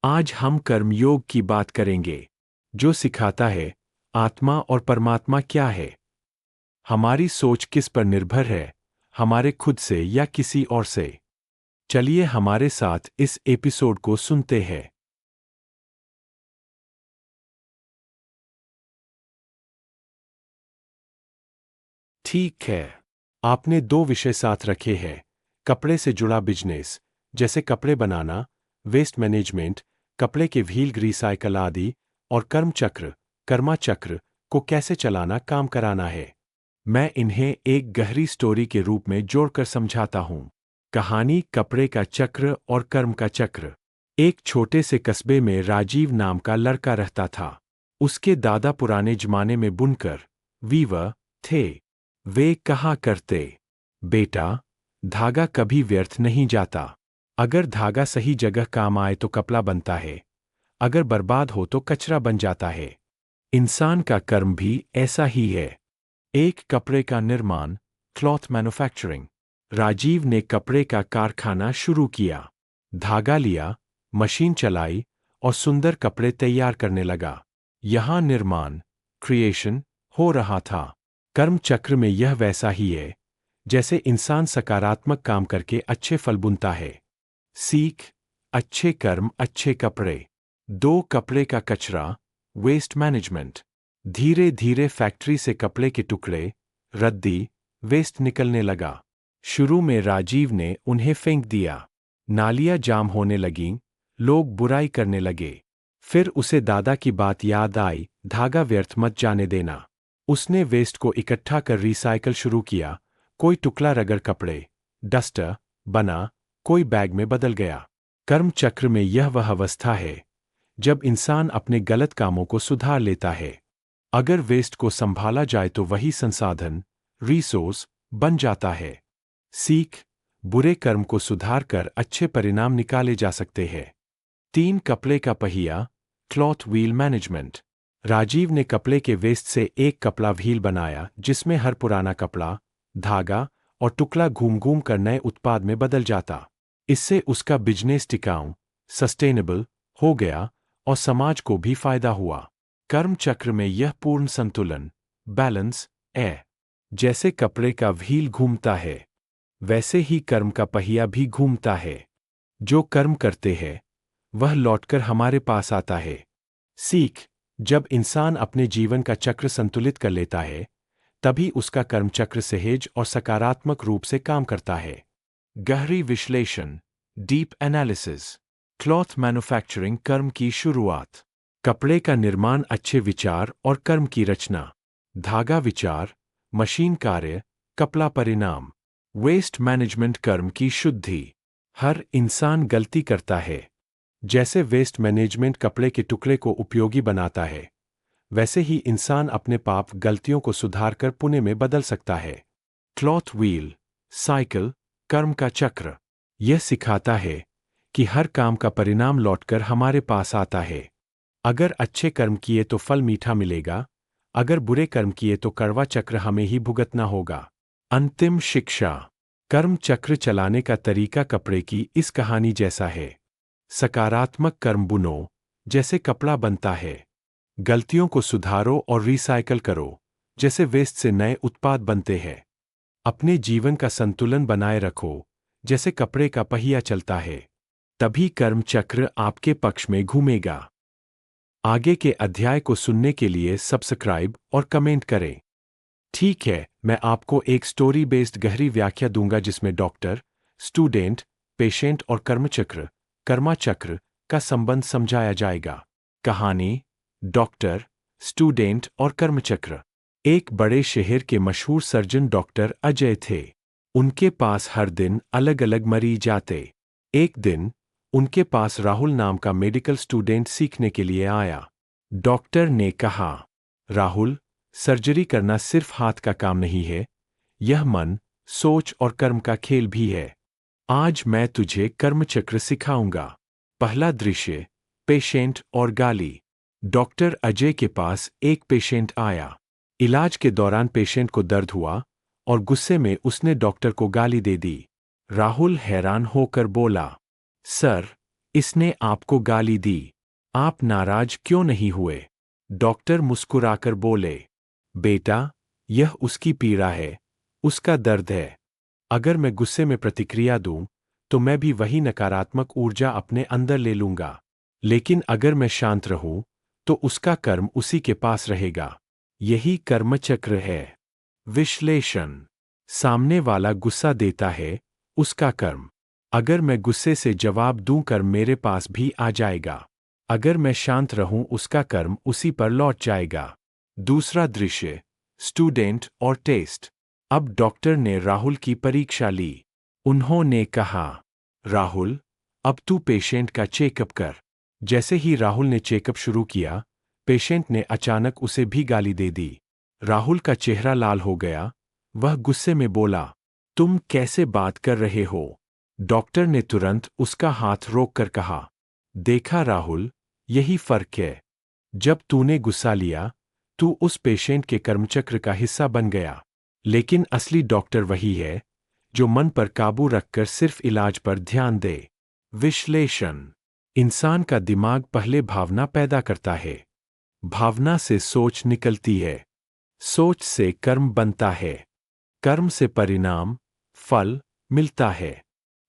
आज हम कर्मयोग की बात करेंगे, जो सिखाता है आत्मा और परमात्मा क्या है। हमारी सोच किस पर निर्भर है, हमारे खुद से या किसी और से। चलिए हमारे साथ इस एपिसोड को सुनते हैं। ठीक है, आपने दो विषय साथ रखे हैं, कपड़े से जुड़ा बिजनेस, जैसे कपड़े बनाना, वेस्ट मैनेजमेंट, कपड़े के व्हील रिसाइकल आदि, और कर्मचक्र, कर्मा चक्र को कैसे चलाना, काम कराना है। मैं इन्हें एक गहरी स्टोरी के रूप में जोड़कर समझाता हूं। कहानी कपड़े का चक्र और कर्म का चक्र। एक छोटे से कस्बे में राजीव नाम का लड़का रहता था। उसके दादा पुराने जमाने में बुनकर वीवर थे। वे कहा करते, बेटा, धागा कभी व्यर्थ नहीं जाता। अगर धागा सही जगह काम आए तो कपड़ा बनता है, अगर बर्बाद हो तो कचरा बन जाता है। इंसान का कर्म भी ऐसा ही है। एक कपड़े का निर्माण, क्लॉथ मैन्युफैक्चरिंग। राजीव ने कपड़े का कारखाना शुरू किया। धागा लिया, मशीन चलाई और सुंदर कपड़े तैयार करने लगा। यहां निर्माण, क्रिएशन हो रहा था। कर्म चक्र में यह वैसा ही है, जैसे इंसान सकारात्मक काम करके अच्छे फल बुनता है। सीख, अच्छे कर्म अच्छे कपड़े। दो कपड़े का कचरा, वेस्ट मैनेजमेंट। धीरे धीरे फैक्ट्री से कपड़े के टुकड़े, रद्दी, वेस्ट निकलने लगा। शुरू में राजीव ने उन्हें फेंक दिया। नालियां जाम होने लगीं, लोग बुराई करने लगे। फिर उसे दादा की बात याद आई, धागा व्यर्थ मत जाने देना। उसने वेस्ट को इकट्ठा कर रिसाइकल शुरू किया। कोई टुकड़ा रगड़ कपड़े, डस्टर बना, कोई बैग में बदल गया। कर्म चक्र में यह वह अवस्था है जब इंसान अपने गलत कामों को सुधार लेता है। अगर वेस्ट को संभाला जाए तो वही संसाधन, रिसोर्स, बन जाता है। सीख, बुरे कर्म को सुधार कर अच्छे परिणाम निकाले जा सकते हैं। तीन कपड़े का पहिया, क्लॉथ व्हील मैनेजमेंट। राजीव ने कपड़े के वेस्ट से एक कपड़ा व्हील बनाया जिसमें हर पुराना कपड़ा, धागा और टुकड़ा घूम घूम कर नए उत्पाद में बदल जाता। इससे उसका बिजनेस टिकाऊ, सस्टेनेबल हो गया और समाज को भी फायदा हुआ। कर्म चक्र में यह पूर्ण संतुलन, बैलेंस है। जैसे कपड़े का व्हील घूमता है, वैसे ही कर्म का पहिया भी घूमता है। जो कर्म करते हैं वह लौटकर हमारे पास आता है। सीख, जब इंसान अपने जीवन का चक्र संतुलित कर लेता है, तभी उसका कर्म चक्र सहज और सकारात्मक रूप से काम करता है। गहरी विश्लेषण, डीप एनालिसिस। क्लॉथ मैन्युफैक्चरिंग कर्म की शुरुआत। कपड़े का निर्माण अच्छे विचार और कर्म की रचना। धागा विचार, मशीन कार्य, कपड़ा परिणाम। वेस्ट मैनेजमेंट कर्म की शुद्धि। हर इंसान गलती करता है। जैसे वेस्ट मैनेजमेंट कपड़े के टुकड़े को उपयोगी बनाता है, वैसे ही इंसान अपने पाप गलतियों को सुधार कर पुण्य में बदल सकता है। क्लॉथ व्हील, साइकिल, कर्म का चक्र। यह सिखाता है कि हर काम का परिणाम लौटकर हमारे पास आता है। अगर अच्छे कर्म किए तो फल मीठा मिलेगा, अगर बुरे कर्म किए तो कड़वा चक्र हमें ही भुगतना होगा। अंतिम शिक्षा, कर्म चक्र चलाने का तरीका कपड़े की इस कहानी जैसा है। सकारात्मक कर्म बुनो, जैसे कपड़ा बनता है। गलतियों को सुधारो और रिसाइकल करो, जैसे वेस्ट से नए उत्पाद बनते हैं। अपने जीवन का संतुलन बनाए रखो, जैसे कपड़े का पहिया चलता है। तभी कर्म चक्र आपके पक्ष में घूमेगा। आगे के अध्याय को सुनने के लिए सब्सक्राइब और कमेंट करें। ठीक है, मैं आपको एक स्टोरी बेस्ड गहरी व्याख्या दूंगा जिसमें डॉक्टर, स्टूडेंट, पेशेंट और कर्मचक्र, कर्मा चक्र का संबंध समझाया जाएगा। कहानी, डॉक्टर, स्टूडेंट और कर्मचक्र। एक बड़े शहर के मशहूर सर्जन डॉक्टर अजय थे। उनके पास हर दिन अलग अलग मरीज आते। एक दिन उनके पास राहुल नाम का मेडिकल स्टूडेंट सीखने के लिए आया। डॉक्टर ने कहा, राहुल, सर्जरी करना सिर्फ हाथ का काम नहीं है, यह मन, सोच और कर्म का खेल भी है। आज मैं तुझे कर्मचक्र सिखाऊंगा। पहला दृश्य, पेशेंट और गाली। डॉक्टर अजय के पास एक पेशेंट आया। इलाज के दौरान पेशेंट को दर्द हुआ और गुस्से में उसने डॉक्टर को गाली दे दी। राहुल हैरान होकर बोला, सर, इसने आपको गाली दी। आप नाराज क्यों नहीं हुए? डॉक्टर मुस्कुराकर बोले, बेटा, यह उसकी पीड़ा है, उसका दर्द है। अगर मैं गुस्से में प्रतिक्रिया दूं, तो मैं भी वही नकारात्मक ऊर्जा अपने अंदर ले लूंगा। लेकिन अगर मैं शांत रहूं, तो उसका कर्म उसी के पास रहेगा। यही कर्मचक्र है। विश्लेषण। सामने वाला गुस्सा देता है, उसका कर्म। अगर मैं गुस्से से जवाब दूं, कर्म मेरे पास भी आ जाएगा। अगर मैं शांत रहूं, उसका कर्म उसी पर लौट जाएगा। दूसरा दृश्य, स्टूडेंट और टेस्ट। अब डॉक्टर ने राहुल की परीक्षा ली। उन्होंने कहा, राहुल, अब तू पेशेंट का चेकअप कर। जैसे ही राहुल ने चेकअप शुरू किया, पेशेंट ने अचानक उसे भी गाली दे दी। राहुल का चेहरा लाल हो गया। वह गुस्से में बोला, तुम कैसे बात कर रहे हो? डॉक्टर ने तुरंत उसका हाथ रोककर कहा, देखा राहुल, यही फर्क है। जब तूने गुस्सा लिया, तू उस पेशेंट के कर्मचक्र का हिस्सा बन गया। लेकिन असली डॉक्टर वही है, जो मन पर काबू रखकर सिर्फ इलाज पर ध्यान दे। विश्लेषण। इंसान का दिमाग पहले भावना पैदा करता है। भावना से सोच निकलती है। सोच से कर्म बनता है। कर्म से परिणाम, फल मिलता है।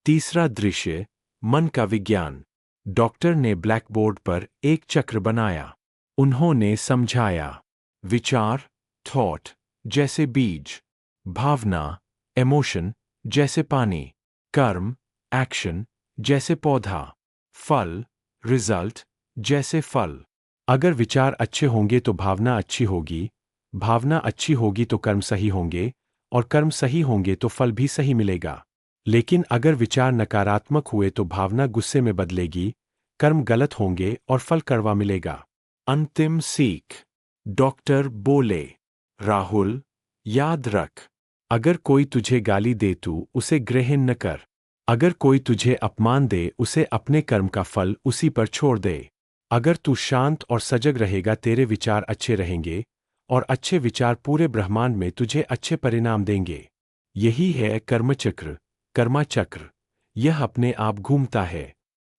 तीसरा दृश्य, मन का विज्ञान। डॉक्टर ने ब्लैकबोर्ड पर एक चक्र बनाया। उन्होंने समझाया, विचार, थॉट, जैसे बीज। भावना, इमोशन, जैसे पानी। कर्म, एक्शन, जैसे पौधा। फल, रिजल्ट, जैसे फल। अगर विचार अच्छे होंगे तो भावना अच्छी होगी, भावना अच्छी होगी तो कर्म सही होंगे, और कर्म सही होंगे तो फल भी सही मिलेगा। लेकिन अगर विचार नकारात्मक हुए तो भावना गुस्से में बदलेगी, कर्म गलत होंगे और फल कड़वा मिलेगा। अंतिम सीख। डॉक्टर बोले, राहुल, याद रख, अगर कोई तुझे गाली दे तू उसे ग्रहण न कर। अगर कोई तुझे अपमान दे, उसे अपने कर्म का फल उसी पर छोड़ दे। अगर तू शांत और सजग रहेगा, तेरे विचार अच्छे रहेंगे, और अच्छे विचार पूरे ब्रह्मांड में तुझे अच्छे परिणाम देंगे। यही है कर्मचक्र, कर्माचक्र। यह अपने आप घूमता है।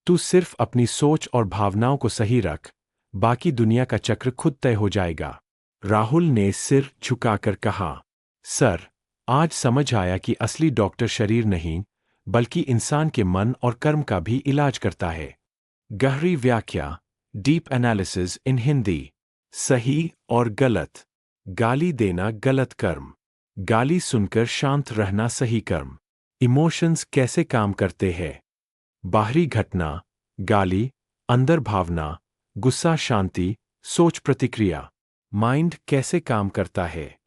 तू सिर्फ अपनी सोच और भावनाओं को सही रख, बाकी दुनिया का चक्र खुद तय हो जाएगा। राहुल ने सिर झुकाकर कहा, सर, आज समझ आया कि असली डॉक्टर शरीर नहीं, बल्कि इंसान के मन और कर्म का भी इलाज करता है। गहरी व्याख्या, डीप एनालिसिस इन हिंदी। सही और गलत। गाली देना गलत कर्म। गाली सुनकर शांत रहना सही कर्म। इमोशंस कैसे काम करते हैं? बाहरी घटना, गाली, अंदर भावना, गुस्सा शांति, सोच प्रतिक्रिया। माइंड कैसे काम करता है?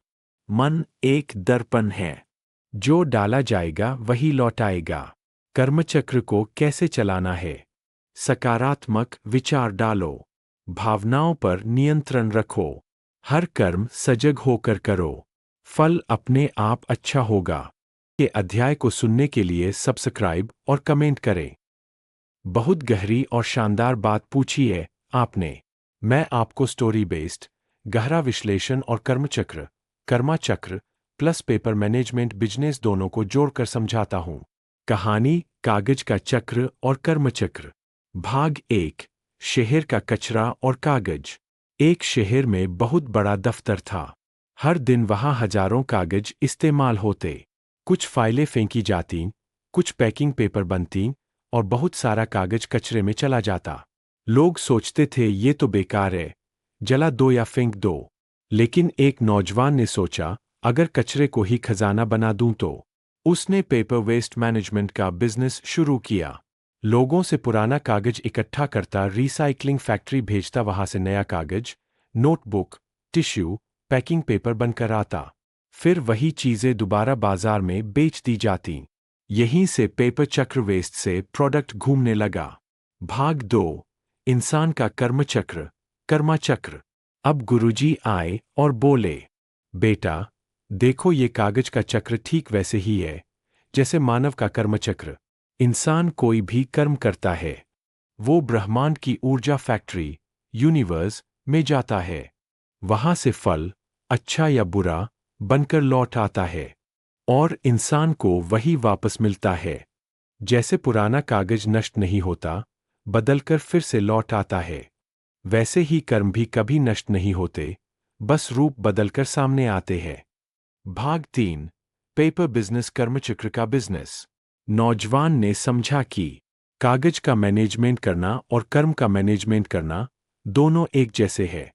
मन एक दर्पण है, जो डाला जाएगा वही लौटाएगा। कर्मचक्र को कैसे चलाना है? सकारात्मक विचार डालो, भावनाओं पर नियंत्रण रखो, हर कर्म सजग होकर करो, फल अपने आप अच्छा होगा। के अध्याय को सुनने के लिए सब्सक्राइब और कमेंट करें। बहुत गहरी और शानदार बात पूछी है आपने। मैं आपको स्टोरी बेस्ड, गहरा विश्लेषण और कर्माचक्र प्लस पेपर मैनेजमेंट बिजनेस दोनों को जोड़कर समझाता हूं। कहानी, कागज का चक्र और कर्मचक्र। भाग 1, शहर का कचरा और कागज। एक शहर में बहुत बड़ा दफ्तर था। हर दिन वहां हजारों कागज इस्तेमाल होते। कुछ फाइलें फेंकी जातीं, कुछ पैकिंग पेपर बनतीं, और बहुत सारा कागज कचरे में चला जाता। लोग सोचते थे ये तो बेकार है, जला दो या फेंक दो। लेकिन एक नौजवान ने सोचा, अगर कचरे को ही खजाना बना दूं तो। उसने पेपर वेस्ट मैनेजमेंट का बिजनेस शुरू किया। लोगों से पुराना कागज इकट्ठा करता, रिसाइकलिंग फैक्ट्री भेजता, वहां से नया कागज, नोटबुक, टिश्यू, पैकिंग पेपर बनकर आता। फिर वही चीजें दोबारा बाजार में बेच दी जाती। यहीं से पेपर चक्र वेस्ट से प्रोडक्ट घूमने लगा। भाग 2, इंसान का कर्मचक्र, कर्माचक्र। अब गुरुजी आए और बोले, बेटा, देखो ये कागज का चक्र ठीक वैसे ही है जैसे मानव का कर्मचक्र। इंसान कोई भी कर्म करता है, वो ब्रह्मांड की ऊर्जा फैक्ट्री, यूनिवर्स में जाता है। वहां से फल, अच्छा या बुरा, बनकर लौट आता है, और इंसान को वही वापस मिलता है। जैसे पुराना कागज नष्ट नहीं होता, बदलकर फिर से लौट आता है। वैसे ही कर्म भी कभी नष्ट नहीं होते, बस रूप बदलकर सामने आते हैं। भाग 3। पेपर बिजनेस, कर्मचक्र का बिजनेस। नौजवान ने समझा कि कागज का मैनेजमेंट करना और कर्म का मैनेजमेंट करना दोनों एक जैसे हैं।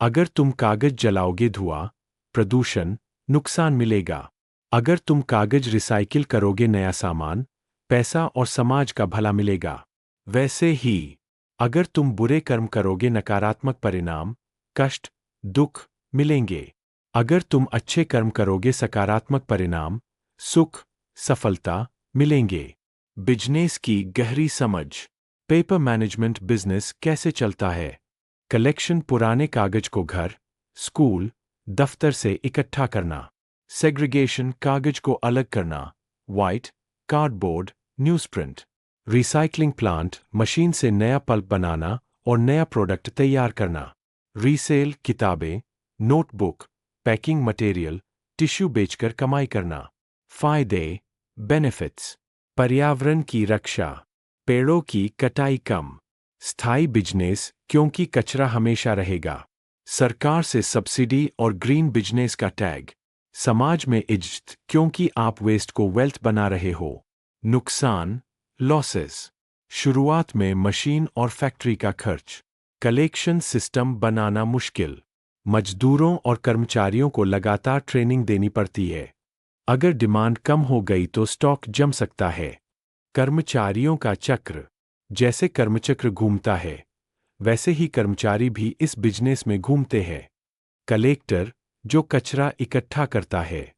अगर तुम कागज जलाओगे, धुआं, प्रदूषण, नुकसान मिलेगा। अगर तुम कागज रिसाइकिल करोगे, नया सामान, पैसा और समाज का भला मिलेगा। वैसे ही अगर तुम बुरे कर्म करोगे, नकारात्मक परिणाम, कष्ट, दुख मिलेंगे। अगर तुम अच्छे कर्म करोगे, सकारात्मक परिणाम, सुख, सफलता मिलेंगे। बिजनेस की गहरी समझ। पेपर मैनेजमेंट बिजनेस कैसे चलता है? कलेक्शन, पुराने कागज को घर, स्कूल, दफ्तर से इकट्ठा करना। सेग्रीगेशन, कागज को अलग करना, white, cardboard, newsprint. Recycling plant, machine से नया पल्प बनाना और नया प्रोडक्ट तैयार करना। रीसेल, किताबें, नोटबुक, पैकिंग मटेरियल, टिश्यू बेचकर कमाई करना। फायदे, बेनिफिट्स। पर्यावरण की रक्षा, पेड़ों की कटाई कम। स्थायी बिजनेस, क्योंकि कचरा हमेशा रहेगा। सरकार से सब्सिडी और ग्रीन बिजनेस का टैग। समाज में इज्जत, क्योंकि आप वेस्ट को वेल्थ बना रहे हो। नुकसान, लॉसेस। शुरुआत में मशीन और फैक्ट्री का खर्च। कलेक्शन सिस्टम बनाना मुश्किल। मजदूरों और कर्मचारियों को लगातार ट्रेनिंग देनी पड़ती है। अगर डिमांड कम हो गई तो स्टॉक जम सकता है। कर्मचारियों का चक्र। जैसे कर्मचक्र घूमता है, वैसे ही कर्मचारी भी इस बिजनेस में घूमते हैं। कलेक्टर, जो कचरा इकट्ठा करता है।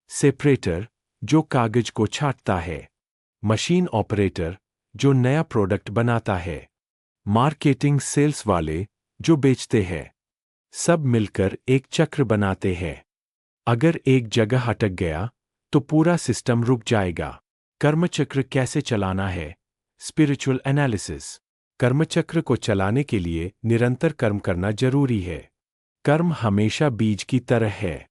सेपरेटर, जो कागज को छांटता है। मशीन ऑपरेटर, जो नया प्रोडक्ट बनाता है। मार्केटिंग, सेल्स वाले, जो बेचते हैं। सब मिलकर एक चक्र बनाते हैं। अगर एक जगह अटक गया तो पूरा सिस्टम रुक जाएगा। कर्मचक्र कैसे चलाना है? Spiritual analysis. कर्मचक्र को चलाने के लिए निरंतर कर्म करना जरूरी है। कर्म हमेशा बीज की तरह है।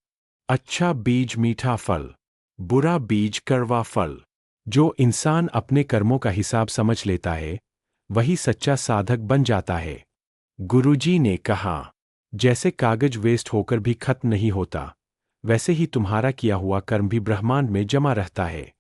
अच्छा बीज मीठा फल, बुरा बीज कड़वा फल। जो इंसान अपने कर्मों का हिसाब समझ लेता है, वही सच्चा साधक बन जाता है। गुरुजी ने कहा, जैसे कागज वेस्ट होकर भी खत्म नहीं होता, वैसे ही तुम्हारा किया हुआ कर्म भी ब्रह्मांड में जमा रहता है।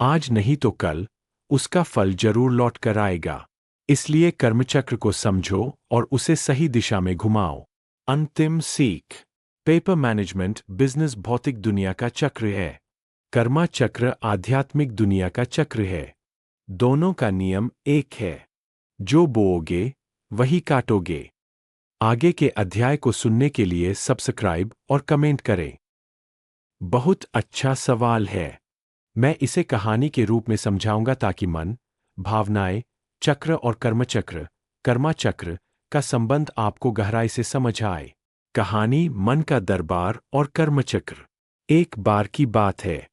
आज नहीं तो कल उसका फल जरूर लौट कर आएगा। इसलिए कर्मचक्र को समझो और उसे सही दिशा में घुमाओ। अंतिम सीख। पेपर मैनेजमेंट बिजनेस भौतिक दुनिया का चक्र है। कर्मा चक्र आध्यात्मिक दुनिया का चक्र है। दोनों का नियम एक है, जो बोओगे वही काटोगे। आगे के अध्याय को सुनने के लिए सब्सक्राइब और कमेंट करें। बहुत अच्छा सवाल है। मैं इसे कहानी के रूप में समझाऊंगा ताकि मन, भावनाएं, चक्र और कर्मचक्र, कर्मा चक्र का संबंध आपको गहराई से समझ आए। कहानी, मन का दरबार और कर्मचक्र। एक बार की बात है।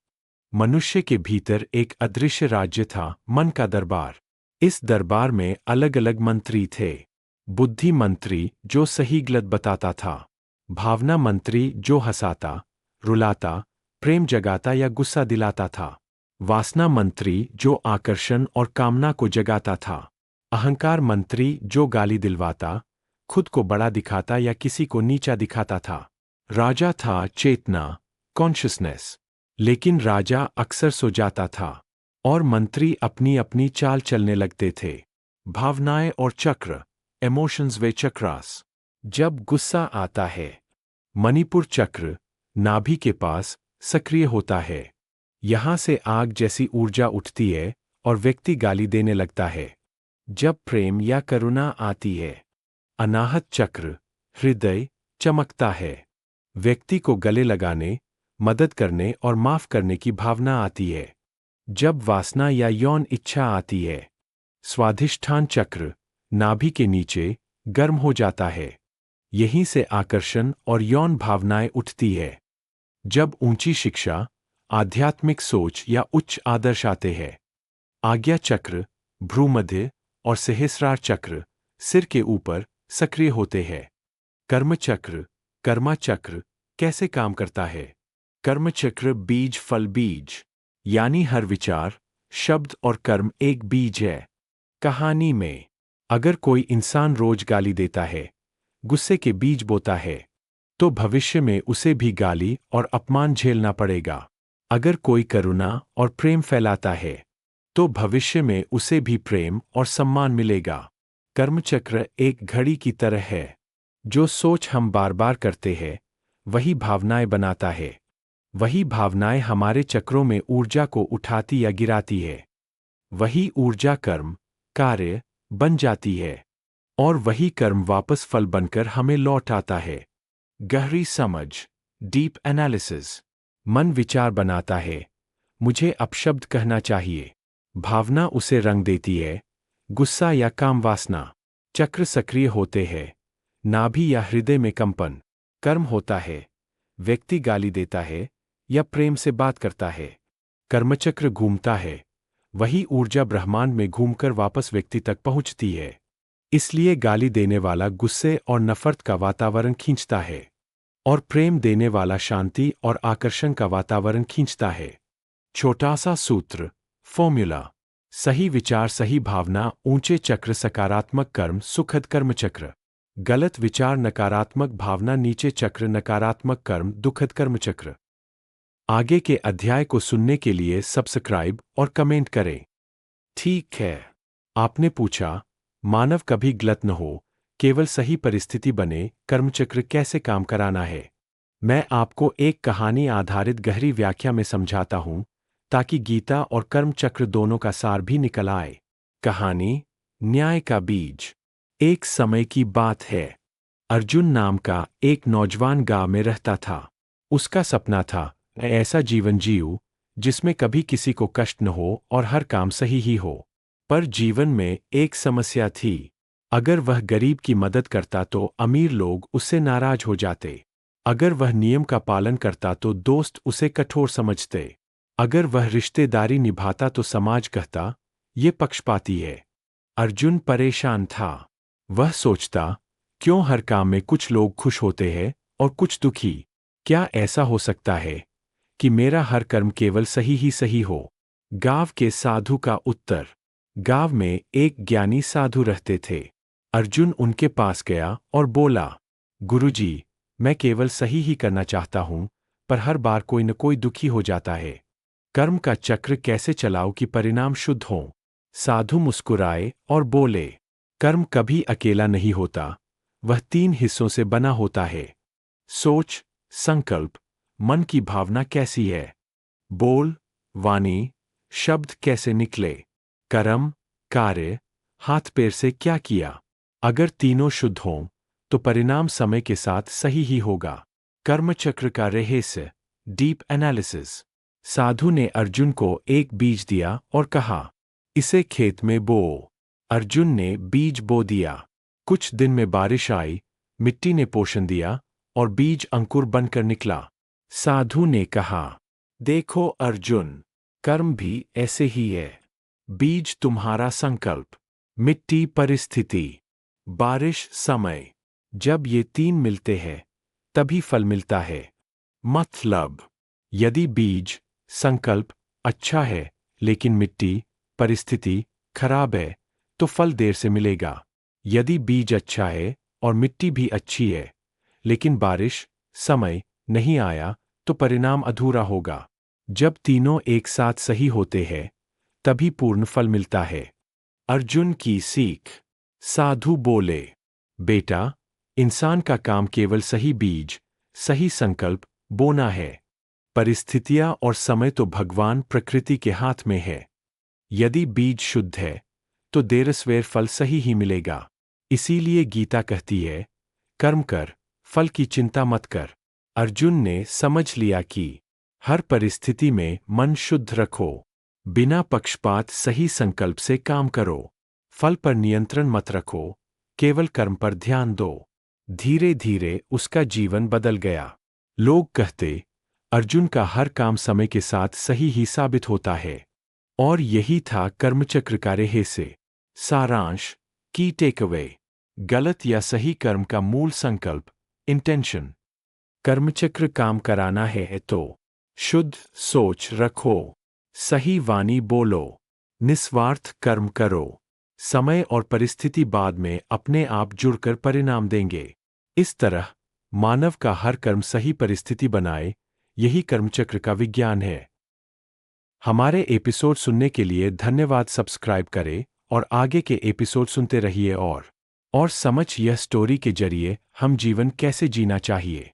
मनुष्य के भीतर एक अदृश्य राज्य था, मन का दरबार। इस दरबार में अलग अलग मंत्री थे। बुद्धि मंत्री, जो सही गलत बताता था। भावना मंत्री, जो हंसाता, रुलाता, प्रेम जगाता या गुस्सा दिलाता था। वासना मंत्री, जो आकर्षण और कामना को जगाता था। अहंकार मंत्री, जो गाली दिलवाता, खुद को बड़ा दिखाता या किसी को नीचा दिखाता था। राजा था चेतना, कॉन्शियसनेस। लेकिन राजा अक्सर सो जाता था और मंत्री अपनी अपनी चाल चलने लगते थे। भावनाएं और चक्र, इमोशंस वे चक्रास। जब गुस्सा आता है, मणिपुर चक्र, नाभि के पास सक्रिय होता है। यहां से आग जैसी ऊर्जा उठती है और व्यक्ति गाली देने लगता है। जब प्रेम या करुणा आती है, अनाहत चक्र, हृदय चमकता है। व्यक्ति को गले लगाने, मदद करने और माफ करने की भावना आती है। जब वासना या यौन इच्छा आती है, स्वाधिष्ठान चक्र, नाभि के नीचे गर्म हो जाता है। यहीं से आकर्षण और यौन भावनाएं उठती है। जब ऊंची शिक्षा, आध्यात्मिक सोच या उच्च आदर्श आते हैं, आज्ञा चक्र, भ्रूमध्य और सहस्रार चक्र, सिर के ऊपर सक्रिय होते हैं। कर्मचक्र, कर्मा चक्र कैसे काम करता है? कर्मचक्र बीज फल बीज, यानी हर विचार, शब्द और कर्म एक बीज है। कहानी में अगर कोई इंसान रोज गाली देता है, गुस्से के बीज बोता है, तो भविष्य में उसे भी गाली और अपमान झेलना पड़ेगा। अगर कोई करुणा और प्रेम फैलाता है, तो भविष्य में उसे भी प्रेम और सम्मान मिलेगा। कर्मचक्र एक घड़ी की तरह है। जो सोच हम बार बार करते हैं, वही भावनाएं बनाता है। वही भावनाएं हमारे चक्रों में ऊर्जा को उठाती या गिराती है। वही ऊर्जा कर्म, कार्य बन जाती है, और वही कर्म वापस फल बनकर हमें लौट आता है। गहरी समझ, डीप एनालिसिस। मन विचार बनाता है, मुझे अपशब्द कहना चाहिए। भावना उसे रंग देती है, गुस्सा या काम वासना। चक्र सक्रिय होते हैं, नाभि या हृदय में कंपन। कर्म होता है, व्यक्ति गाली देता है या प्रेम से बात करता है। कर्मचक्र घूमता है, वही ऊर्जा ब्रह्मांड में घूमकर वापस व्यक्ति तक पहुंचती है। इसलिए गाली देने वाला गुस्से और नफरत का वातावरण खींचता है, और प्रेम देने वाला शांति और आकर्षण का वातावरण खींचता है। छोटा सा सूत्र, फॉर्मूला। सही विचार सही भावना ऊंचे चक्र सकारात्मक कर्म सुखद कर्म चक्र। गलत विचार नकारात्मक भावना नीचे चक्र नकारात्मक कर्म दुखद कर्म चक्र। आगे के अध्याय को सुनने के लिए सब्सक्राइब और कमेंट करें। ठीक है। आपने पूछा, मानव कभी गलत न हो, केवल सही परिस्थिति बने, कर्मचक्र कैसे काम कराना है। मैं आपको एक कहानी आधारित गहरी व्याख्या में समझाता हूं, ताकि गीता और कर्मचक्र दोनों का सार भी निकल आए। कहानी, न्याय का बीज। एक समय की बात है। अर्जुन नाम का एक नौजवान गांव में रहता था। उसका सपना था, मैं ऐसा जीवन जीऊं जिसमें कभी किसी को कष्ट न हो और हर काम सही ही हो। पर जीवन में एक समस्या थी। अगर वह गरीब की मदद करता तो अमीर लोग उससे नाराज हो जाते। अगर वह नियम का पालन करता तो दोस्त उसे कठोर समझते। अगर वह रिश्तेदारी निभाता तो समाज कहता, ये पक्षपाती है। अर्जुन परेशान था। वह सोचता, क्यों हर काम में कुछ लोग खुश होते हैं और कुछ दुखी। क्या ऐसा हो सकता है कि मेरा हर कर्म केवल सही ही सही हो। गांव के साधु का उत्तर। गांव में एक ज्ञानी साधु रहते थे। अर्जुन उनके पास गया और बोला, गुरुजी, मैं केवल सही ही करना चाहता हूं, पर हर बार कोई न कोई दुखी हो जाता है। कर्म का चक्र कैसे चलाओ कि परिणाम शुद्ध हों। साधु मुस्कुराए और बोले, कर्म कभी अकेला नहीं होता, वह 3 हिस्सों से बना होता है। सोच, संकल्प, मन की भावना कैसी है। बोल, वाणी, शब्द कैसे निकले। कर्म, कार्य, हाथ पैर से क्या किया। अगर तीनों शुद्ध हों, तो परिणाम समय के साथ सही ही होगा। कर्मचक्र का रहस्य, डीप एनालिसिस। साधु ने अर्जुन को एक बीज दिया और कहा, इसे खेत में बो। अर्जुन ने बीज बो दिया। कुछ दिन में बारिश आई, मिट्टी ने पोषण दिया और बीज अंकुर बनकर निकला। साधु ने कहा, देखो अर्जुन, कर्म भी ऐसे ही है। बीज तुम्हारा संकल्प, मिट्टी परिस्थिति, बारिश समय। जब ये 3 मिलते हैं, तभी फल मिलता है। मतलब, यदि बीज, संकल्प अच्छा है, लेकिन मिट्टी, परिस्थिति खराब है, तो फल देर से मिलेगा। यदि बीज अच्छा है और मिट्टी भी अच्छी है, लेकिन बारिश, समय नहीं आया, तो परिणाम अधूरा होगा। जब तीनों एक साथ सही होते हैं, तभी पूर्ण फल मिलता है। अर्जुन की सीख। साधु बोले, बेटा, इंसान का काम केवल सही बीज, सही संकल्प बोना है। परिस्थितियां और समय तो भगवान प्रकृति के हाथ में है। यदि बीज शुद्ध है, तो देर सवेर फल सही ही मिलेगा। इसीलिए गीता कहती है, कर्म कर, फल की चिंता मत कर। अर्जुन ने समझ लिया कि हर परिस्थिति में मन शुद्ध रखो, बिना पक्षपात सही संकल्प से काम करो। फल पर नियंत्रण मत रखो, केवल कर्म पर ध्यान दो। धीरे धीरे उसका जीवन बदल गया। लोग कहते, अर्जुन का हर काम समय के साथ सही ही साबित होता है। और यही था कर्मचक्र का रहस्य। सारांश, की टेकअवे। गलत या सही कर्म का मूल संकल्प, इंटेंशन। कर्मचक्र काम कराना है तो शुद्ध सोच रखो, सही वाणी बोलो, निस्वार्थ कर्म करो, समय और परिस्थिति बाद में अपने आप जुड़कर परिणाम देंगे। इस तरह मानव का हर कर्म सही परिस्थिति बनाए, यही कर्मचक्र का विज्ञान है। हमारे एपिसोड सुनने के लिए धन्यवाद। सब्सक्राइब करें और आगे के एपिसोड सुनते रहिए और समझ यह स्टोरी के जरिए हम जीवन कैसे जीना चाहिए।